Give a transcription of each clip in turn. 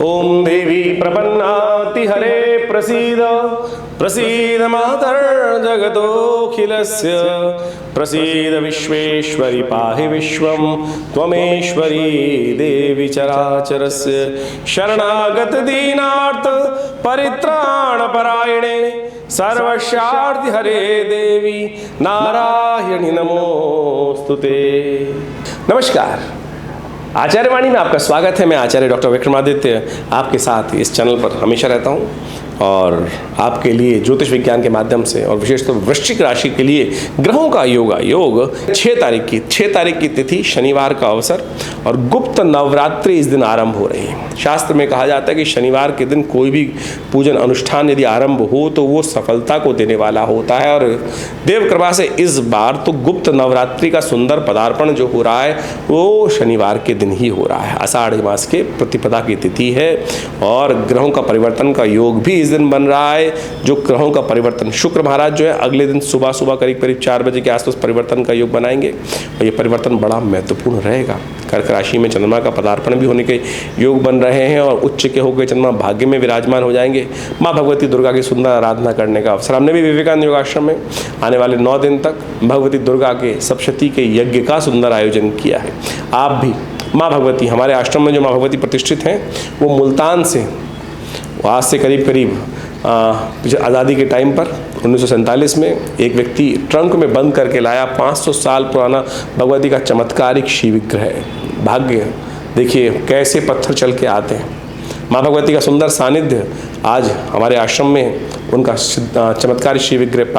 ओम देवी प्रपन्नाति हरे प्रसीद प्रसीद मातर जगतोऽखिलस्य प्रसीद विश्वेश्वरी पाहि विश्वं त्वमेश्वरी देवी चराचरस्य शरणागत दीनार्थ परित्राण परायणे सर्वस्यार्ति हरे देवी नारायणी नमोस्तुते। नमस्कार, आचार्यवाणी में आपका स्वागत है। मैं आचार्य डॉक्टर विक्रमादित्य आपके साथ इस चैनल पर हमेशा रहता हूं और आपके लिए ज्योतिष विज्ञान के माध्यम से और विशेषतः वृश्चिक राशि के लिए ग्रहों का योग 6 तारीख की तिथि शनिवार का अवसर और गुप्त नवरात्रि इस दिन आरंभ हो रही है। शास्त्र में कहा जाता है कि शनिवार के दिन कोई भी पूजन अनुष्ठान यदि आरंभ हो तो वो सफलता को देने वाला होता है और देव कृपा से इस बार तो गुप्त नवरात्रि का सुंदर पदार्पण जो हो रहा है वो शनिवार के दिन ही हो रहा है। आषाढ़ मास के प्रतिपदा की तिथि है और ग्रहों का परिवर्तन का योग भी इस दिन बन रहा है। जो ग्रहों का परिवर्तन, शुक्र महाराज जो है अगले दिन सुबह करीब 4 बजे के आसपास परिवर्तन का योग बनाएंगे और ये परिवर्तन बड़ा महत्वपूर्ण रहेगा। कर्क राशि में चंद्रमा का पदार्पण भी होने के योग बन रहे हैं और उच्च के होकर चंद्रमा भाग्य में विराजमान हो जाएंगे। माँ भगवती दुर्गा की सुंदर आराधना करने का अवसर हमने भी विवेकानंद योगाश्रम में आने वाले 9 दिन तक भगवती दुर्गा के सप्तशती के यज्ञ का सुंदर आयोजन किया है। आप भी माँ भगवती, हमारे आश्रम में जो माँ भगवती प्रतिष्ठित हैं वो मुल्तान से आज से करीब आज़ादी के टाइम पर 1947 में एक व्यक्ति ट्रंक में बंद करके लाया 500 साल पुराना भगवती का चमत्कारिक शिव विग्रह है। भाग्य देखिए कैसे पत्थर चल के आते हैं। माँ भगवती का सुंदर सानिध्य आज हमारे आश्रम में उनका चमत्कारिक शिव विग्रह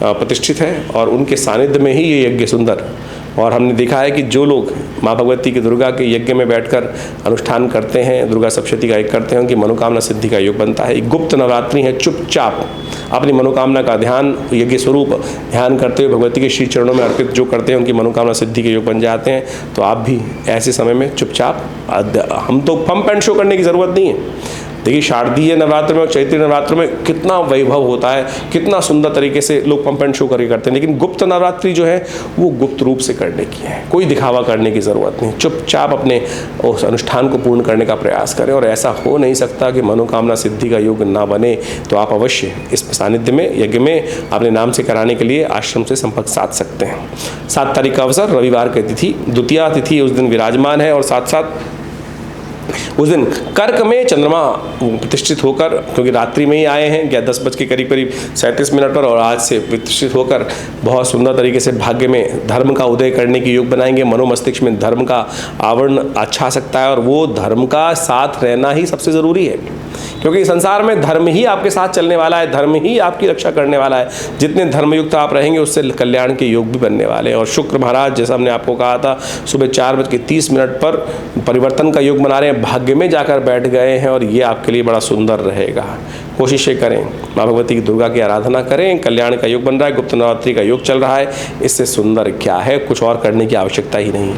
प्रतिष्ठित है और उनके सानिध्य में ही ये यज्ञ सुंदर। और हमने देखा है कि जो लोग माँ भगवती की दुर्गा के यज्ञ में बैठकर अनुष्ठान करते हैं, दुर्गा सप्तशती का यज्ञ करते हैं, उनकी मनोकामना सिद्धि का योग बनता है। गुप्त नवरात्रि है, चुपचाप अपनी मनोकामना का ध्यान यज्ञ स्वरूप ध्यान करते हुए भगवती के श्री चरणों में अर्पित जो करते हैं उनकी मनोकामना सिद्धि के योग बन जाते हैं। तो आप भी ऐसे समय में चुपचाप, हम तो पंप एंड शो करने की ज़रूरत नहीं है। देखिए शारदीय नवरात्र में और चैत्री नवरात्र में कितना वैभव होता है, कितना सुंदर तरीके से लोग पंप एंड शो करके करते हैं, लेकिन गुप्त नवरात्रि जो है वो गुप्त रूप से करने की है। कोई दिखावा करने की ज़रूरत नहीं, चुपचाप अपने उस अनुष्ठान को पूर्ण करने का प्रयास करें। और ऐसा हो नहीं सकता कि मनोकामना सिद्धि का योग ना बने, तो आप अवश्य इस सानिध्य में यज्ञ में अपने नाम से कराने के लिए आश्रम से संपर्क साध सकते हैं। 7 तारीख का अवसर रविवार की तिथि, द्वितीया तिथि उस दिन विराजमान है और साथ साथ उस दिन कर्क में चंद्रमा प्रतिष्ठित होकर, क्योंकि रात्रि में ही आए हैं 10 बज के करीब 37 मिनट पर, और आज से प्रतिष्ठित होकर बहुत सुंदर तरीके से भाग्य में धर्म का उदय करने की योग बनाएंगे। मनोमस्तिष्क में धर्म का आवरण अच्छा सकता है और वो धर्म का साथ रहना ही सबसे ज़रूरी है, क्योंकि संसार में धर्म ही आपके साथ चलने वाला है, धर्म ही आपकी रक्षा करने वाला है। जितने धर्मयुक्त आप रहेंगे उससे कल्याण के योग भी बनने वाले हैं। और शुक्र महाराज, जैसा हमने आपको कहा था, सुबह 4:30 पर परिवर्तन का योग बना रहे हैं, भाग्य में जाकर बैठ गए हैं और ये आपके लिए बड़ा सुंदर रहेगा। कोशिशें करें, माँ भगवती की दुर्गा की आराधना करें, कल्याण का योग बन रहा है, गुप्त नवरात्रि का योग चल रहा है, इससे सुंदर क्या है, कुछ और करने की आवश्यकता ही नहीं।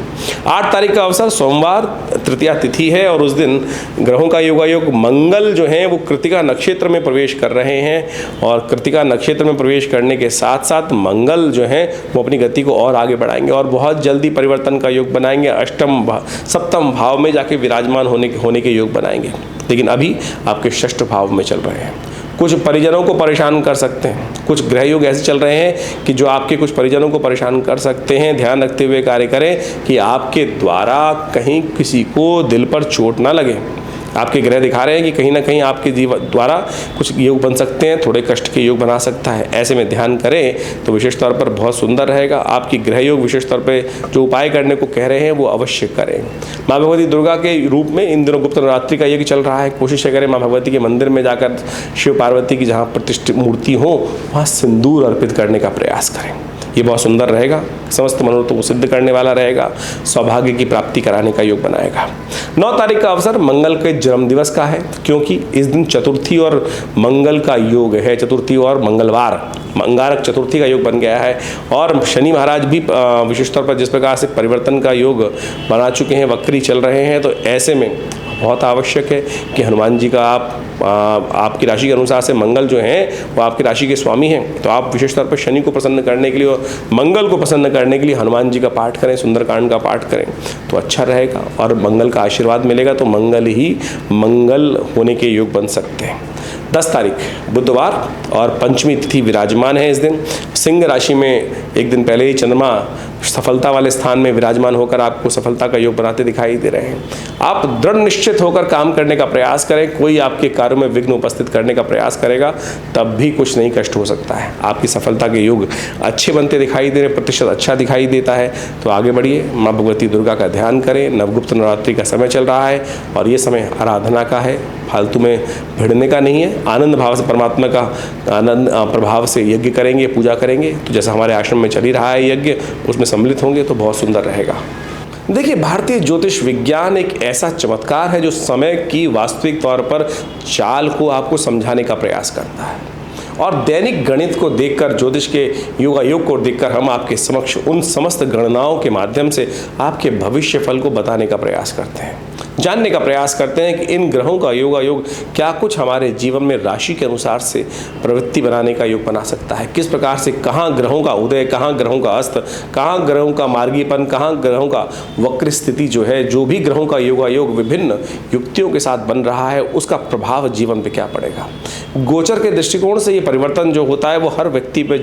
8 तारीख का अवसर सोमवार, तृतीया तिथि है और उस दिन ग्रहों का योगायोग मंगल जो है वो कृतिका नक्षत्र में प्रवेश कर रहे हैं और कृतिका नक्षत्र में प्रवेश करने के साथ साथ मंगल जो है वो अपनी गति को और आगे बढ़ाएंगे और बहुत जल्दी परिवर्तन का योग बनाएंगे। सप्तम भाव में जाके विराजमान होने के योग बनाएंगे, लेकिन अभी आपके 6ठ भाव में चल रहे हैं। कुछ परिजनों को परेशान कर सकते हैं, कुछ ग्रह योग ऐसे चल रहे हैं कि जो आपके कुछ परिजनों को परेशान कर सकते हैं। ध्यान रखते हुए कार्य करें कि आपके द्वारा कहीं किसी को दिल पर चोट ना लगे। आपके ग्रह दिखा रहे हैं कि कहीं ना कहीं आपके द्वारा कुछ योग बन सकते हैं, थोड़े कष्ट के योग बना सकता है। ऐसे में ध्यान करें तो विशेष तौर पर बहुत सुंदर रहेगा। आपकी ग्रह योग विशेष तौर पे जो उपाय करने को कह रहे हैं वो अवश्य करें। माँ भगवती दुर्गा के रूप में इन दिनों गुप्त नवरात्रि का यज्ञ चल रहा है। कोशिश करें माँ भगवती के मंदिर में जाकर शिव पार्वती की जहाँ प्रतिष्ठित मूर्ति हो वहाँ सिंदूर अर्पित करने का प्रयास करें। ये बहुत सुंदर रहेगा, समस्त मनोरथों को सिद्ध करने वाला रहेगा, सौभाग्य की प्राप्ति कराने का योग बनाएगा। 9 तारीख का अवसर मंगल के जन्म दिवस का है, क्योंकि इस दिन चतुर्थी और मंगल का योग है। चतुर्थी और मंगलवार, अंगारक चतुर्थी का योग बन गया है और शनि महाराज भी विशेष तौर पर जिस प्रकार से परिवर्तन का योग बना चुके हैं, वक्री चल रहे हैं, तो ऐसे में बहुत आवश्यक है कि हनुमान जी का आपकी राशि के अनुसार से मंगल जो हैं वो आपकी राशि के स्वामी हैं, तो आप विशेष तौर पर शनि को प्रसन्न करने के लिए और मंगल को प्रसन्न करने के लिए हनुमान जी का पाठ करें, सुंदरकांड का पाठ करें तो अच्छा रहेगा और मंगल का आशीर्वाद मिलेगा। तो मंगल ही मंगल होने के योग बन सकते हैं। 10 तारीख बुधवार और पंचमी तिथि विराजमान है इस दिन। सिंह राशि में एक दिन पहले ही चंद्रमा सफलता वाले स्थान में विराजमान होकर आपको सफलता का योग बनाते दिखाई दे रहे हैं। आप दृढ़ निश्चित होकर काम करने का प्रयास करें। कोई आपके कार्य में विघ्न उपस्थित करने का प्रयास करेगा तब भी कुछ नहीं कष्ट हो सकता है। आपकी सफलता के योग अच्छे बनते दिखाई दे रहे, प्रतिशत अच्छा दिखाई देता है। तो आगे बढ़िए, माँ भगवती दुर्गा का ध्यान करें। नवगुप्त नवरात्रि का समय चल रहा है और ये समय आराधना का है, फालतू में भिड़ने का नहीं है। आनंद भाव से परमात्मा का आनंद प्रभाव से यज्ञ करेंगे, पूजा करेंगे। तो जैसा हमारे आश्रम में चल ही रहा है यज्ञ, उसमें सम्मिलित होंगे तो बहुत सुंदर रहेगा। देखिए, भारतीय ज्योतिष विज्ञान एक ऐसा चमत्कार है जो समय की वास्तविक तौर पर चाल को आपको समझाने का प्रयास करता है और दैनिक गणित को देखकर, ज्योतिष के योगायोग को देखकर हम आपके समक्ष उन समस्त गणनाओं के माध्यम से आपके भविष्य फल को बताने का प्रयास करते हैं, जानने का प्रयास करते हैं कि इन ग्रहों का योगायोग क्या कुछ हमारे जीवन में राशि के अनुसार से प्रवृत्ति बनाने का योग बना सकता है। किस प्रकार से कहाँ ग्रहों का उदय, कहाँ ग्रहों का अस्त, कहाँ ग्रहों का मार्गीपन, कहाँ ग्रहों का वक्र स्थिति जो है, जो भी ग्रहों का योगायोग विभिन्न युक्तियों के साथ बन रहा है उसका प्रभाव जीवन पे क्या पड़ेगा। गोचर के दृष्टिकोण से ये परिवर्तन जो होता है वो हर व्यक्ति पे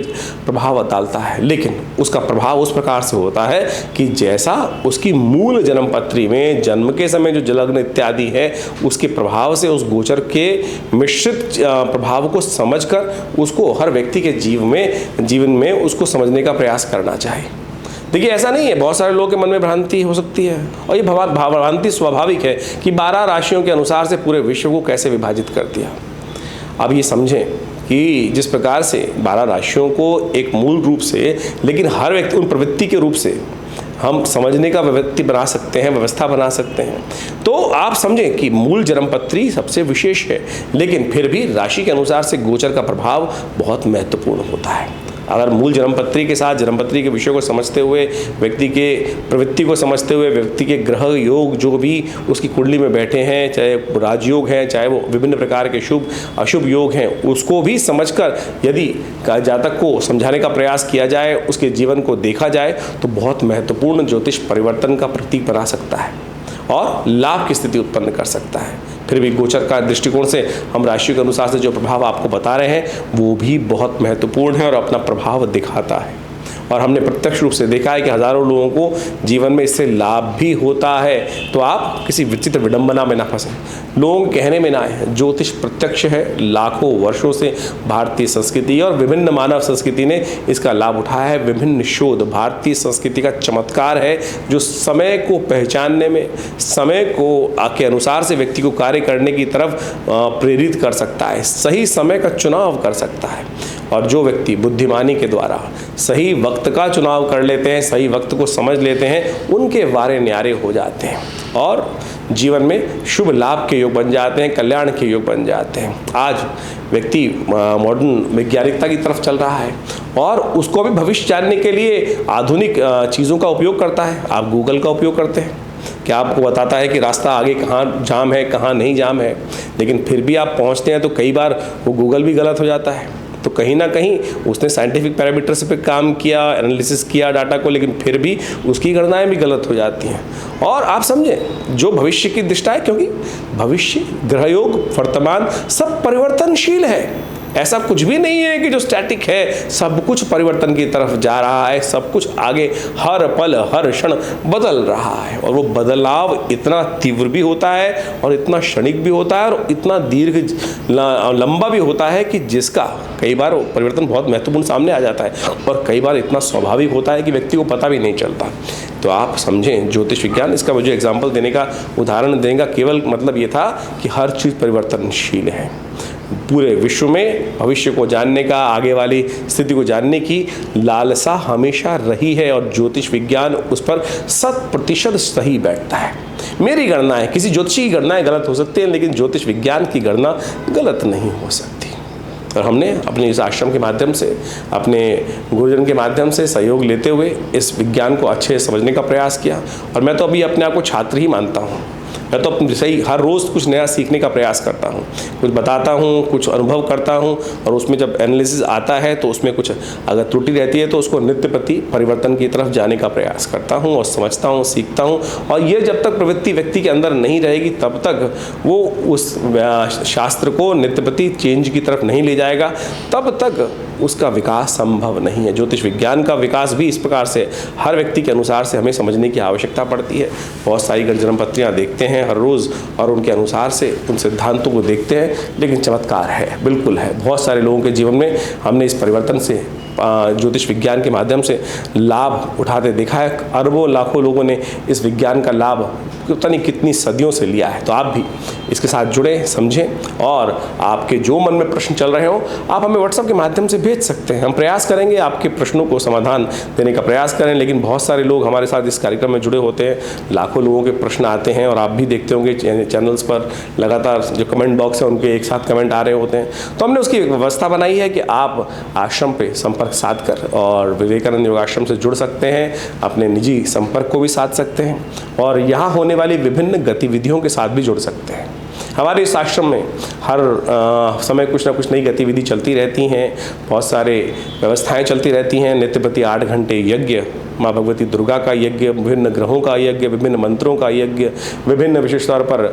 प्रभाव डालता है, लेकिन उसका प्रभाव उस प्रकार से होता है कि जैसा उसकी मूल जन्म पत्री में जन्म के समय जो जलग्न इत्यादि है उसके प्रभाव से उस गोचर के मिश्रित प्रभाव को समझकर उसको हर व्यक्ति के जीवन में उसको समझने का प्रयास करना चाहिए। देखिए, ऐसा नहीं है, बहुत सारे लोगों के मन में भ्रांति हो सकती है और ये भ्रांति स्वाभाविक है कि 12 राशियों के अनुसार से पूरे विश्व को कैसे विभाजित कर दिया। अब ये समझें कि जिस प्रकार से 12 राशियों को एक मूल रूप से, लेकिन हर व्यक्ति उन प्रवृत्ति के रूप से हम समझने का व्यक्ति बना सकते हैं, व्यवस्था बना सकते हैं। तो आप समझें कि मूल जन्मपत्री सबसे विशेष है, लेकिन फिर भी राशि के अनुसार से गोचर का प्रभाव बहुत महत्वपूर्ण होता है। अगर मूल जन्मपत्री के साथ जन्मपत्री के विषय को समझते हुए, व्यक्ति के प्रवृत्ति को समझते हुए, व्यक्ति के ग्रह योग जो भी उसकी कुंडली में बैठे हैं, चाहे राजयोग हैं, चाहे वो विभिन्न प्रकार के शुभ अशुभ योग हैं, उसको भी समझकर यदि जातक को समझाने का प्रयास किया जाए, उसके जीवन को देखा जाए तो बहुत महत्वपूर्ण ज्योतिष परिवर्तन का प्रतीक बना सकता है और लाभ की स्थिति उत्पन्न कर सकता है। फिर भी गोचर का दृष्टिकोण से हम राशि के अनुसार से जो प्रभाव आपको बता रहे हैं वो भी बहुत महत्वपूर्ण है और अपना प्रभाव दिखाता है। और हमने प्रत्यक्ष रूप से देखा है कि हजारों लोगों को जीवन में इससे लाभ भी होता है। तो आप किसी विचित्र विडंबना में ना फंसें, लोग कहने में ना आए। ज्योतिष प्रत्यक्ष है, लाखों वर्षों से भारतीय संस्कृति और विभिन्न मानव संस्कृति ने इसका लाभ उठाया है। विभिन्न शोध भारतीय संस्कृति का चमत्कार है जो समय को पहचानने में, समय को के अनुसार से व्यक्ति को कार्य करने की तरफ प्रेरित कर सकता है, सही समय का चुनाव कर सकता है। और जो व्यक्ति बुद्धिमानी के द्वारा सही वक्त का चुनाव कर लेते हैं, सही वक्त को समझ लेते हैं, उनके वारे न्यारे हो जाते हैं और जीवन में शुभ लाभ के योग बन जाते हैं, कल्याण के योग बन जाते हैं। आज व्यक्ति मॉडर्न वैज्ञानिकता की तरफ चल रहा है और उसको भी भविष्य जानने के लिए आधुनिक चीज़ों का उपयोग करता है। आप गूगल का उपयोग करते हैं, क्या आपको बताता है कि रास्ता आगे कहाँ जाम है, कहाँ नहीं जाम है, लेकिन फिर भी आप पहुँचते हैं तो कई बार वो गूगल भी गलत हो जाता है। तो कहीं ना कहीं उसने साइंटिफिक पैरामीटर्स पे काम किया, एनालिसिस किया डाटा को, लेकिन फिर भी उसकी गणनाएं भी गलत हो जाती हैं। और आप समझें जो भविष्य की दिशा है, क्योंकि भविष्य, ग्रहयोग, वर्तमान सब परिवर्तनशील है। ऐसा कुछ भी नहीं है कि जो स्टैटिक है, सब कुछ परिवर्तन की तरफ जा रहा है, सब कुछ आगे हर पल हर क्षण बदल रहा है। और वो बदलाव इतना तीव्र भी होता है और इतना क्षणिक भी होता है और इतना दीर्घ लंबा भी होता है कि जिसका कई बार परिवर्तन बहुत महत्वपूर्ण सामने आ जाता है और कई बार इतना स्वाभाविक होता है कि व्यक्ति को पता भी नहीं चलता। तो आप समझें ज्योतिष विज्ञान, इसका मुझे एग्जाम्पल देने का, उदाहरण देने का केवल मतलब ये था कि हर चीज़ परिवर्तनशील है। पूरे विश्व में भविष्य को जानने का, आगे वाली स्थिति को जानने की लालसा हमेशा रही है और ज्योतिष विज्ञान उस पर 100% सही बैठता है। मेरी गणनाएं, किसी ज्योतिषी की गणनाएं गलत हो सकती हैं, लेकिन ज्योतिष विज्ञान की गणना गलत नहीं हो सकती। और हमने अपने इस आश्रम के माध्यम से, अपने गुरुजन के माध्यम से सहयोग लेते हुए इस विज्ञान को अच्छे से समझने का प्रयास किया। और मैं तो अभी अपने आप को छात्र ही मानता हूँ। मैं तो अपने सही हर रोज़ कुछ नया सीखने का प्रयास करता हूँ, कुछ बताता हूँ, कुछ अनुभव करता हूँ, और उसमें जब एनालिसिस आता है तो उसमें कुछ अगर त्रुटि रहती है तो उसको नित्य प्रति परिवर्तन की तरफ जाने का प्रयास करता हूँ और समझता हूँ, सीखता हूँ। और ये जब तक प्रवृत्ति व्यक्ति के अंदर नहीं रहेगी तब तक वो उस शास्त्र को नित्य प्रति चेंज की तरफ नहीं ले जाएगा, तब तक उसका विकास संभव नहीं है। ज्योतिष विज्ञान का विकास भी इस प्रकार से हर व्यक्ति के अनुसार से हमें समझने की आवश्यकता पड़ती है। बहुत सारी जन्म पत्रियाँ देखते हैं हर रोज़ और उनके अनुसार से उन सिद्धांतों को देखते हैं, लेकिन चमत्कार है, बिल्कुल है। बहुत सारे लोगों के जीवन में हमने इस परिवर्तन से ज्योतिष विज्ञान के माध्यम से लाभ उठाते देखा है। अरबों लाखों लोगों ने इस विज्ञान का लाभ पता नहीं कितनी सदियों से लिया है। तो आप भी इसके साथ जुड़े, समझें, और आपके जो मन में प्रश्न चल रहे हो आप हमें व्हाट्सएप के माध्यम से भेज सकते हैं। हम प्रयास करेंगे आपके प्रश्नों को समाधान देने का प्रयास करें। लेकिन बहुत सारे लोग हमारे साथ इस कार्यक्रम में जुड़े होते हैं, लाखों लोगों के प्रश्न आते हैं और आप भी देखते होंगे चैनल्स पर लगातार जो कमेंट बॉक्स है उनके एक साथ कमेंट आ रहे होते हैं। तो हमने उसकी व्यवस्था बनाई है कि आप आश्रम पे संपर्क साध कर और विवेकानंद योगाश्रम से जुड़ सकते हैं, अपने निजी संपर्क को भी साध सकते हैं और यहाँ होने वाली विभिन्न गतिविधियों के साथ भी जुड़ सकते हैं। हमारे इस आश्रम में हर समय कुछ ना कुछ नई गतिविधि चलती रहती हैं, बहुत सारे व्यवस्थाएं चलती रहती हैं। नित्य प्रति 8 घंटे यज्ञ, माँ भगवती दुर्गा का यज्ञ, विभिन्न ग्रहों का यज्ञ, विभिन्न मंत्रों का यज्ञ, विभिन्न विशेष तौर पर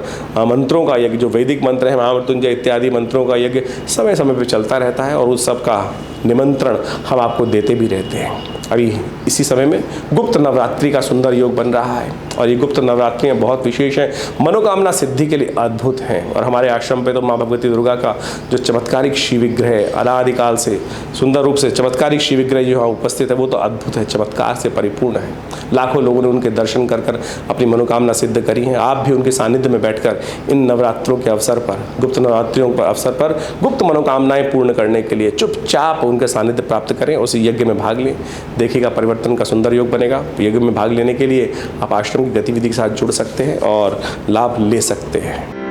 मंत्रों का यज्ञ, जो वैदिक मंत्र है, महामृत्युंजय इत्यादि मंत्रों का यज्ञ समय समय पर चलता रहता है और उस सब का निमंत्रण हम आपको देते भी रहते हैं। अभी इसी समय में गुप्त नवरात्रि का सुंदर योग बन रहा है और ये गुप्त नवरात्रियाँ बहुत विशेष हैं, मनोकामना सिद्धि के लिए अद्भुत हैं। और हमारे आश्रम पे तो माँ भगवती दुर्गा का जो चमत्कारिक शिवविग्रह है, अनादिकाल से सुंदर रूप से चमत्कारिक शिवविग्रह जो यहाँ उपस्थित है वो तो अद्भुत है, चमत्कार से परिपूर्ण है। लाखों लोगों ने उनके दर्शन कर कर अपनी मनोकामना सिद्ध करी है। आप भी उनके सानिध्य में बैठकर इन नवरात्रों के अवसर पर, गुप्त नवरात्रियों पर अवसर पर गुप्त मनोकामनाएं पूर्ण करने के लिए चुपचाप उनके सानिध्य प्राप्त करें, उस यज्ञ में भाग लें। देखिएगा परिवर्तन का सुंदर योग बनेगा। यज्ञ में भाग लेने के लिए आप आश्रम की गतिविधि के साथ जुड़ सकते हैं और लाभ ले सकते हैं।